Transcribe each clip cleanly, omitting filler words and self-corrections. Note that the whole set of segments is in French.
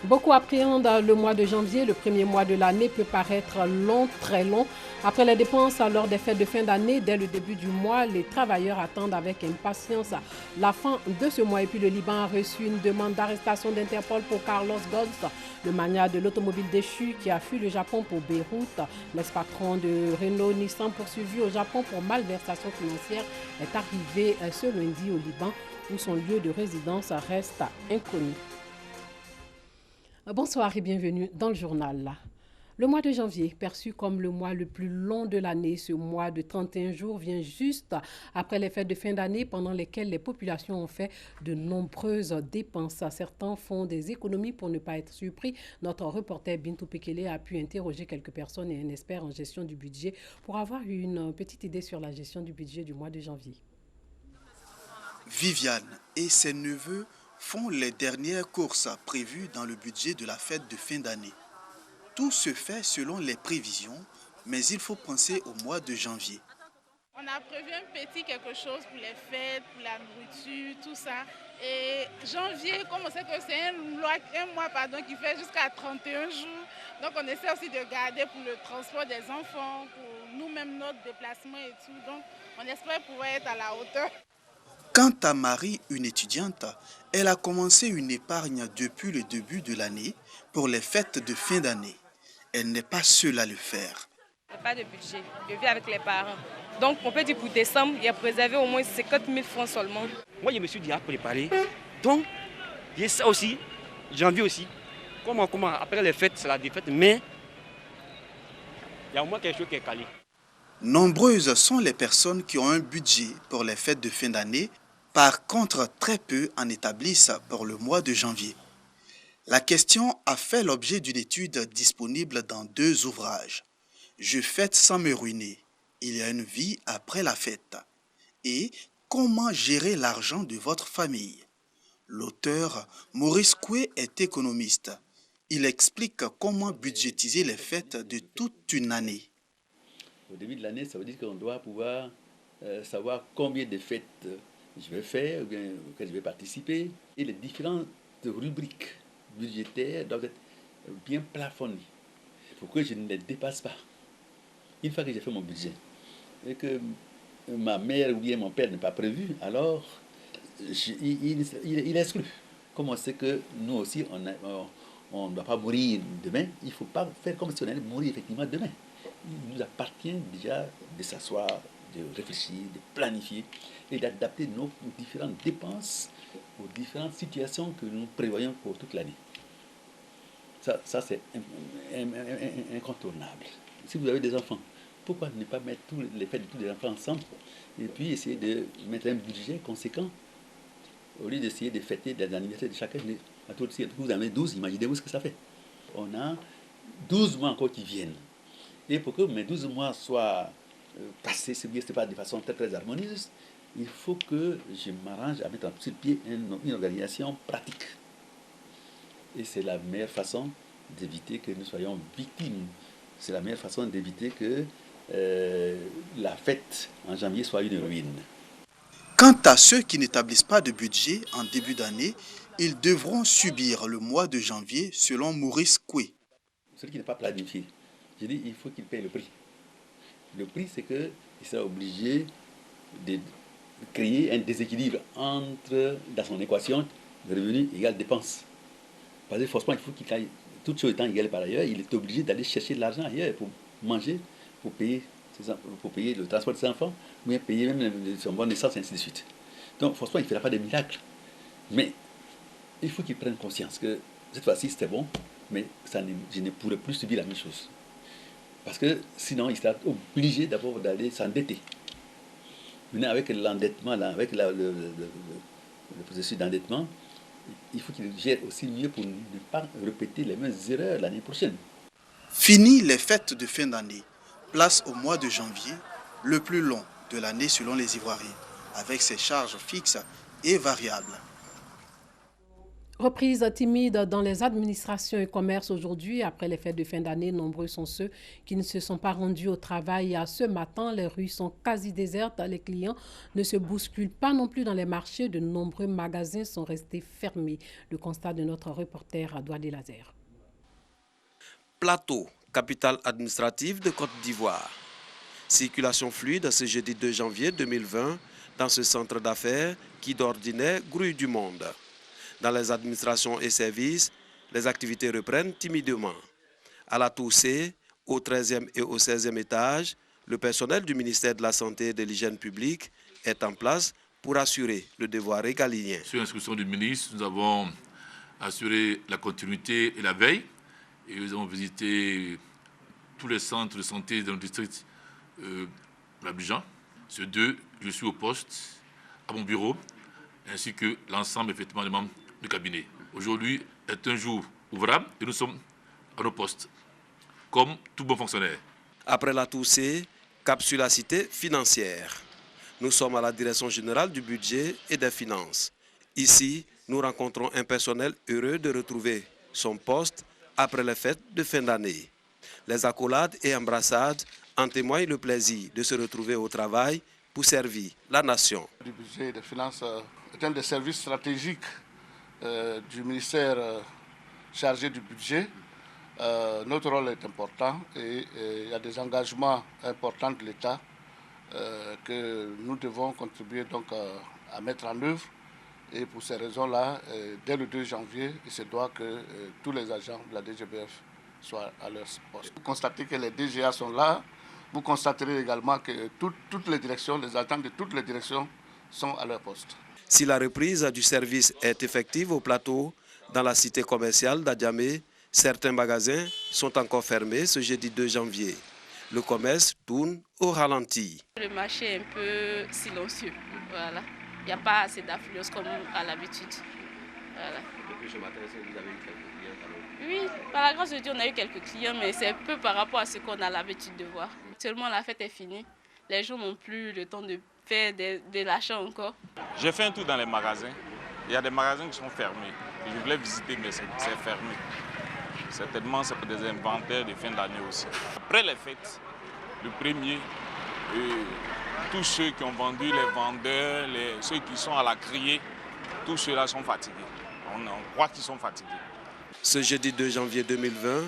Beaucoup appréhendent le mois de janvier. Le premier mois de l'année peut paraître long, très long. Après les dépenses lors des fêtes de fin d'année, dès le début du mois, les travailleurs attendent avec impatience la fin de ce mois. Et puis le Liban a reçu une demande d'arrestation d'Interpol pour Carlos Ghosn, le magnat de l'automobile déchu qui a fui le Japon pour Beyrouth. L'ex-patron de Renault-Nissan poursuivi au Japon pour malversation financière est arrivé ce lundi au Liban où son lieu de résidence reste inconnu. Bonsoir et bienvenue dans le journal. Le mois de janvier, perçu comme le mois le plus long de l'année, ce mois de 31 jours vient juste après les fêtes de fin d'année pendant lesquelles les populations ont fait de nombreuses dépenses. Certains font des économies pour ne pas être surpris. Notre reporter Bintou Pekele a pu interroger quelques personnes et un expert en gestion du budget pour avoir une petite idée sur la gestion du budget du mois de janvier. Viviane et ses neveux font les dernières courses prévues dans le budget de la fête de fin d'année. Tout se fait selon les prévisions, mais il faut penser au mois de janvier. On a prévu un petit quelque chose pour les fêtes, pour la nourriture, tout ça. Et janvier, comme on sait que c'est un mois qui fait jusqu'à 31 jours, donc on essaie aussi de garder pour le transport des enfants, pour nous-mêmes notre déplacement et tout. Donc on espère pouvoir être à la hauteur. Quant à Marie, une étudiante, elle a commencé une épargne depuis le début de l'année pour les fêtes de fin d'année. Elle n'est pas seule à le faire. Il n'y a pas de budget, je vis avec les parents. Donc on peut dire pour décembre, il y a préservé au moins 50 000 francs seulement. Moi je me suis dit à préparer. Donc il y a ça aussi, janvier aussi. Comment, après les fêtes, c'est la défaite, mais il y a au moins quelque chose qui est calé. Nombreuses sont les personnes qui ont un budget pour les fêtes de fin d'année. Par contre, très peu en établissent pour le mois de janvier. La question a fait l'objet d'une étude disponible dans 2 ouvrages. Je fête sans me ruiner. Il y a une vie après la fête. Et comment gérer l'argent de votre famille. L'auteur Maurice Koué est économiste. Il explique comment budgétiser les fêtes de toute une année. Au début de l'année, ça veut dire qu'on doit pouvoir savoir combien de fêtes je vais faire, ou bien auxquelles je vais participer. Et les différentes rubriques budgétaires doivent être bien plafonnées pour que je ne les dépasse pas. Une fois que j'ai fait mon budget et que ma mère ou bien mon père n'est pas prévu, alors il exclut. Comme on sait que nous aussi, on ne doit pas mourir demain, il ne faut pas faire comme si on allait mourir effectivement demain. Il nous appartient déjà de s'asseoir, de réfléchir, de planifier et d'adapter nos différentes dépenses aux différentes situations que nous prévoyons pour toute l'année. Ça c'est incontournable. Si vous avez des enfants, pourquoi ne pas mettre les fêtes de tous les enfants ensemble et puis essayer de mettre un budget conséquent au lieu d'essayer de fêter des anniversaires de chacun. Si vous en avez 12, imaginez-vous ce que ça fait. On a 12 mois encore qui viennent. Et pour que mes 12 mois soient passés, ce n'est pas de façon très, très harmonieuse, il faut que je m'arrange à mettre sur pied une organisation pratique. Et c'est la meilleure façon d'éviter que nous soyons victimes. C'est la meilleure façon d'éviter que la fête en janvier soit une ruine. Quant à ceux qui n'établissent pas de budget en début d'année, ils devront subir le mois de janvier selon Maurice Koué. Celui qui n'est pas planifié, je dis il faut qu'il paye le prix. Le prix, c'est qu'il sera obligé de créer un déséquilibre entre, dans son équation, revenu égale dépense. Parce que forcément, il faut qu'il aille, toutes choses étant égales par ailleurs, il est obligé d'aller chercher de l'argent ailleurs pour manger, pour payer le transport de ses enfants, ou bien payer même son bon essence, et ainsi de suite. Donc, forcément, il ne fera pas de miracles. Mais il faut qu'il prenne conscience que cette fois-ci, c'était bon, mais je ne pourrais plus subir la même chose. Parce que sinon, il sera obligé d'abord d'aller s'endetter. Maintenant, avec l'endettement, avec le processus d'endettement, il faut qu'il gère aussi mieux pour ne pas répéter les mêmes erreurs l'année prochaine. Fini les fêtes de fin d'année. Place au mois de janvier, le plus long de l'année selon les Ivoiriens, avec ses charges fixes et variables. Reprise timide dans les administrations et commerces aujourd'hui. Après les fêtes de fin d'année, nombreux sont ceux qui ne se sont pas rendus au travail. Ce matin, les rues sont quasi désertes. Les clients ne se bousculent pas non plus dans les marchés. De nombreux magasins sont restés fermés. Le constat de notre reporter Douadé Lazer. Plateau, capitale administrative de Côte d'Ivoire. Circulation fluide ce jeudi 2 janvier 2020 dans ce centre d'affaires qui d'ordinaire grouille du monde. Dans les administrations et services, les activités reprennent timidement. À la Toussée, au 13e et au 16e étage, le personnel du ministère de la Santé et de l'Hygiène publique est en place pour assurer le devoir régalien. Sur l'instruction du ministre, nous avons assuré la continuité et la veille. Et nous avons visité tous les centres de santé dans le district d'Abidjan. Ce 2, je suis au poste, à mon bureau, ainsi que l'ensemble effectivement des membres du cabinet. Aujourd'hui est un jour ouvrable et nous sommes à nos postes, comme tout bon fonctionnaire. Après la Toussée, cap sur la cité financière. Nous sommes à la direction générale du budget et des finances. Ici, nous rencontrons un personnel heureux de retrouver son poste après les fêtes de fin d'année. Les accolades et embrassades en témoignent le plaisir de se retrouver au travail pour servir la nation. Le budget des finances est un des services stratégiques du ministère chargé du budget. Notre rôle est important et il y a des engagements importants de l'État que nous devons contribuer donc à mettre en œuvre. Et pour ces raisons-là, dès le 2 janvier, il se doit que tous les agents de la DGBF soient à leur poste. Vous constatez que les DGA sont là. Vous constaterez également que toutes les directions, les agents de toutes les directions sont à leur poste. Si la reprise du service est effective au plateau, dans la cité commerciale d'Adjamé, certains magasins sont encore fermés ce jeudi 2 janvier. Le commerce tourne au ralenti. Le marché est un peu silencieux. Voilà. Il n'y a pas assez d'affluence comme à l'habitude. Voilà. Depuis ce matin, est-ce que vous avez eu quelques clients? Oui, par la grâce de Dieu, on a eu quelques clients, mais c'est peu par rapport à ce qu'on a l'habitude de voir. Seulement la fête est finie. Les gens n'ont plus le temps de faire de l'achat encore. J'ai fait un tour dans les magasins. Il y a des magasins qui sont fermés. Je voulais visiter, mais c'est fermé. Certainement, c'est pour des inventaires de fin d'année aussi. Après les fêtes, le premier, tous ceux qui ont vendu, les vendeurs, ceux qui sont à la criée, tous ceux-là sont fatigués. On croit qu'ils sont fatigués. Ce jeudi 2 janvier 2020,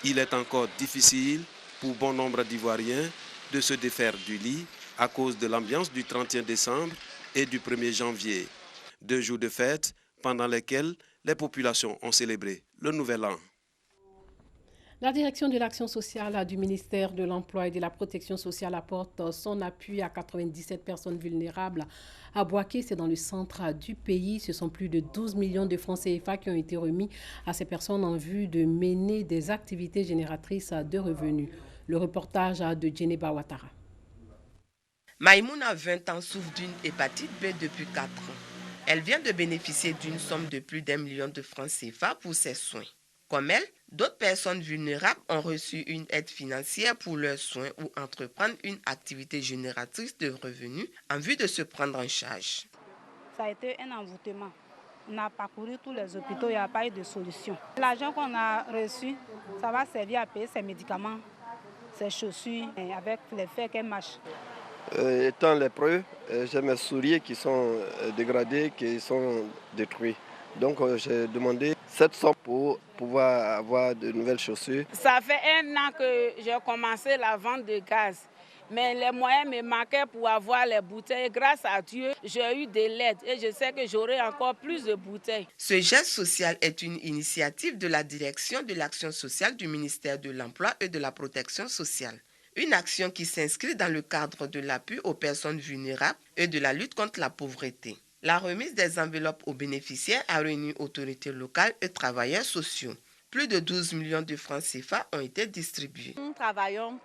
il est encore difficile pour bon nombre d'Ivoiriens de se défaire du lit à cause de l'ambiance du 31 décembre et du 1er janvier. 2 jours de fête pendant lesquels les populations ont célébré le Nouvel An. La direction de l'action sociale du ministère de l'Emploi et de la Protection sociale apporte son appui à 97 personnes vulnérables à Bouaké. C'est dans le centre du pays. Ce sont plus de 12 millions de francs CFA qui ont été remis à ces personnes en vue de mener des activités génératrices de revenus. Le reportage de Djeneba Ouattara. Maïmouna, 20 ans, souffre d'une hépatite B depuis 4 ans. Elle vient de bénéficier d'une somme de plus d'1 million de francs CFA pour ses soins. Comme elle, d'autres personnes vulnérables ont reçu une aide financière pour leurs soins ou entreprendre une activité génératrice de revenus en vue de se prendre en charge. Ça a été un envoûtement. On a parcouru tous les hôpitaux, il n'y a pas eu de solution. L'argent qu'on a reçu, ça va servir à payer ses médicaments, ses chaussures, avec les faits qu'elle marche. Étant lépreux, j'ai mes souliers qui sont dégradés, qui sont détruits. Donc j'ai demandé cette somme pour pouvoir avoir de nouvelles chaussures. Ça fait 1 an que j'ai commencé la vente de gaz. Mais les moyens me manquaient pour avoir les bouteilles. Grâce à Dieu, j'ai eu de l'aide et je sais que j'aurai encore plus de bouteilles. Ce geste social est une initiative de la direction de l'action sociale du ministère de l'Emploi et de la Protection sociale. Une action qui s'inscrit dans le cadre de l'appui aux personnes vulnérables et de la lutte contre la pauvreté. La remise des enveloppes aux bénéficiaires a réuni autorités locales et travailleurs sociaux. Plus de 12 millions de francs CFA ont été distribués. Nous travaillons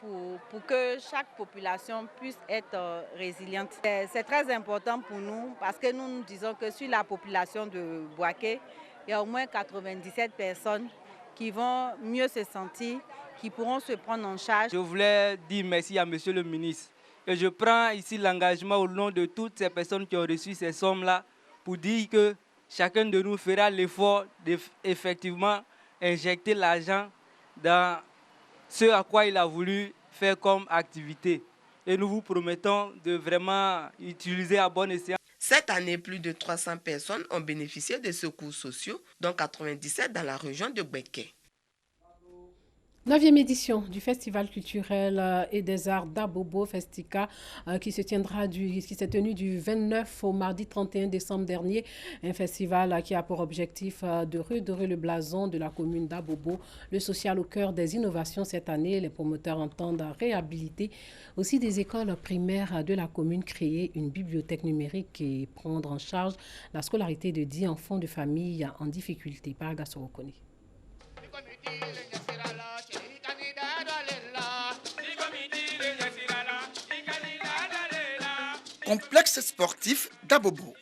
pour que chaque population puisse être résiliente. C'est très important pour nous parce que nous disons que sur la population de Bouaké, il y a au moins 97 personnes qui vont mieux se sentir, qui pourront se prendre en charge. Je voulais dire merci à monsieur le ministre. Et je prends ici l'engagement au nom de toutes ces personnes qui ont reçu ces sommes-là pour dire que chacun de nous fera l'effort d'effectivement injecter l'argent dans ce à quoi il a voulu faire comme activité. Et nous vous promettons de vraiment utiliser à bon escient. Cette année, plus de 300 personnes ont bénéficié des secours sociaux, dont 97 dans la région de Gbeke. 9e édition du Festival culturel et des arts d'Abobo Festika qui s'est tenu du 29 au mardi 31 décembre dernier. Un festival qui a pour objectif de redorer le blason de la commune d'Abobo. Le social au cœur des innovations cette année. Les promoteurs entendent réhabiliter aussi des écoles primaires de la commune, créer une bibliothèque numérique et prendre en charge la scolarité de 10 enfants de familles en difficulté. Par Gassorokoni. Complexe sportif d'Abobo,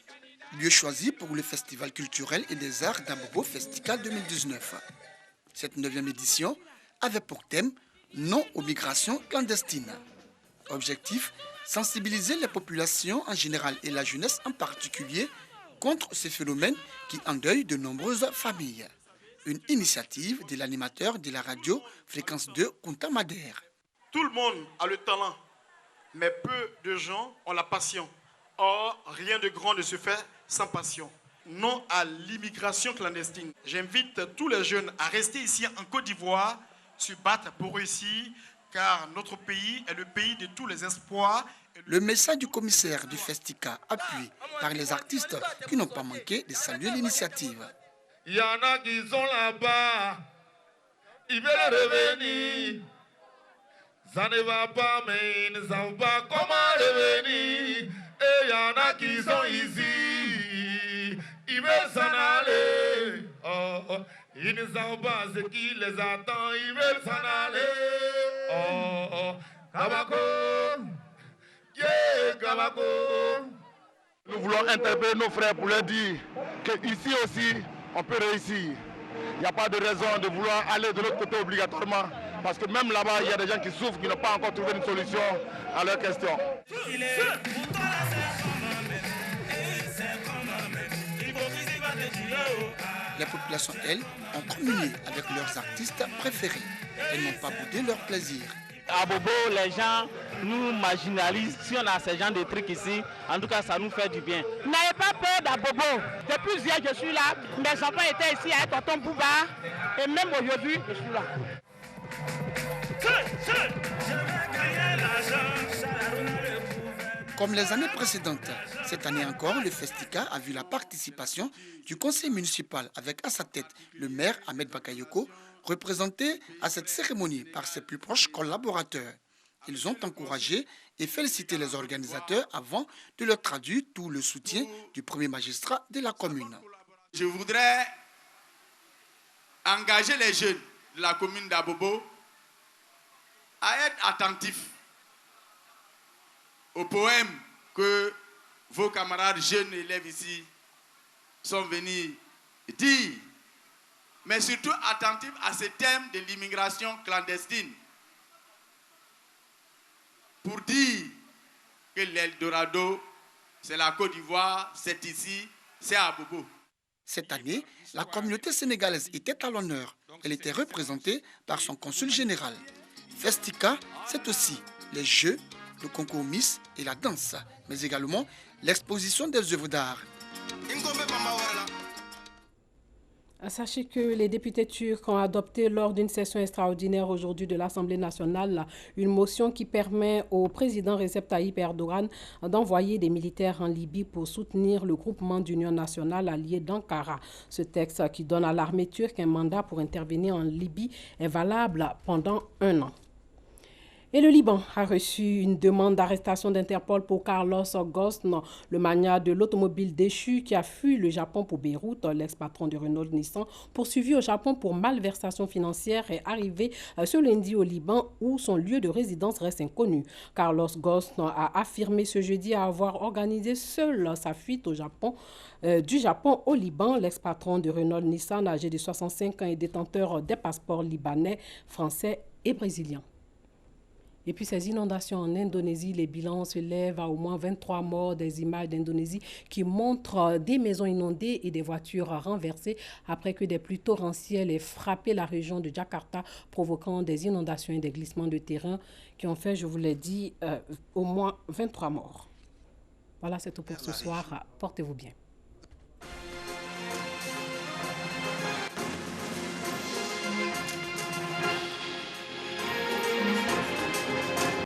lieu choisi pour le Festival culturel et des arts d'Abobo Festika 2019. Cette 9e édition avait pour thème « Non aux migrations clandestines ». Objectif, sensibiliser les populations en général et la jeunesse en particulier contre ces phénomènes qui endeuillent de nombreuses familles. Une initiative de l'animateur de la radio Fréquence 2 Kunta Madère. Tout le monde a le talent, mais peu de gens ont la passion. Or, rien de grand ne se fait sans passion. Non à l'immigration clandestine. J'invite tous les jeunes à rester ici en Côte d'Ivoire, se battre pour réussir, car notre pays est le pays de tous les espoirs. Le message du commissaire du Festika, appuyé par les artistes qui n'ont pas manqué de saluer l'initiative. Il y en a qui sont là-bas, ils veulent revenir. Ça ne va pas, mais ils ne savent pas comment revenir. Et il y en a qui sont ici, ils veulent s'en aller. Oh, oh. Ils ne savent pas ce qui les attend, ils veulent s'en aller. Oh, oh. Kabako, yeah, Kabako. Nous voulons interpeller nos frères pour leur dire qu'ici aussi, on peut réussir. Il n'y a pas de raison de vouloir aller de l'autre côté obligatoirement. Parce que même là-bas, il y a des gens qui souffrent, qui n'ont pas encore trouvé une solution à leurs questions. Les populations, elles, ont communié avec leurs artistes préférés. Elles n'ont pas boudé leur plaisir. À Bobo, les gens nous marginalisent. Si on a ces gens de trucs ici, en tout cas, ça nous fait du bien. N'ayez pas peur d'Abobo. Depuis hier, je suis là. Mes enfants étaient ici avec tonton Bouba. Et même aujourd'hui, je suis là. Comme les années précédentes, cette année encore, le Festika a vu la participation du conseil municipal avec à sa tête le maire Ahmed Bakayoko, représenté à cette cérémonie par ses plus proches collaborateurs. Ils ont encouragé et félicité les organisateurs avant de leur traduire tout le soutien du premier magistrat de la commune. Je voudrais engager les jeunes de la commune d'Abobo à être attentifs aux poèmes que vos camarades jeunes élèves ici sont venus dire, mais surtout attentifs à ce thème de l'immigration clandestine, pour dire que l'Eldorado, c'est la Côte d'Ivoire, c'est ici, c'est à Abobo. Cette année, la communauté sénégalaise était à l'honneur. Elle était représentée par son consul général. Festika, c'est aussi les jeux, le concours Miss et la danse, mais également l'exposition des œuvres d'art. Sachez que les députés turcs ont adopté lors d'une session extraordinaire aujourd'hui de l'Assemblée nationale une motion qui permet au président Recep Tayyip Erdogan d'envoyer des militaires en Libye pour soutenir le groupement d'union nationale allié d'Ankara. Ce texte qui donne à l'armée turque un mandat pour intervenir en Libye est valable pendant 1 an. Et le Liban a reçu une demande d'arrestation d'Interpol pour Carlos Ghosn, le magnat de l'automobile déchu qui a fui le Japon pour Beyrouth. L'ex-patron de Renault-Nissan, poursuivi au Japon pour malversation financière, est arrivé ce lundi au Liban où son lieu de résidence reste inconnu. Carlos Ghosn a affirmé ce jeudi avoir organisé seul sa fuite au Japon, du Japon au Liban. L'ex-patron de Renault-Nissan, âgé de 65 ans et détenteur des passeports libanais, français et brésiliens. Et puis ces inondations en Indonésie, les bilans se lèvent à au moins 23 morts. Des images d'Indonésie qui montrent des maisons inondées et des voitures renversées après que des pluies torrentielles aient frappé la région de Jakarta, provoquant des inondations et des glissements de terrain qui ont fait, je vous l'ai dit, au moins 23 morts. Voilà, c'est tout pour ce soir. Portez-vous bien.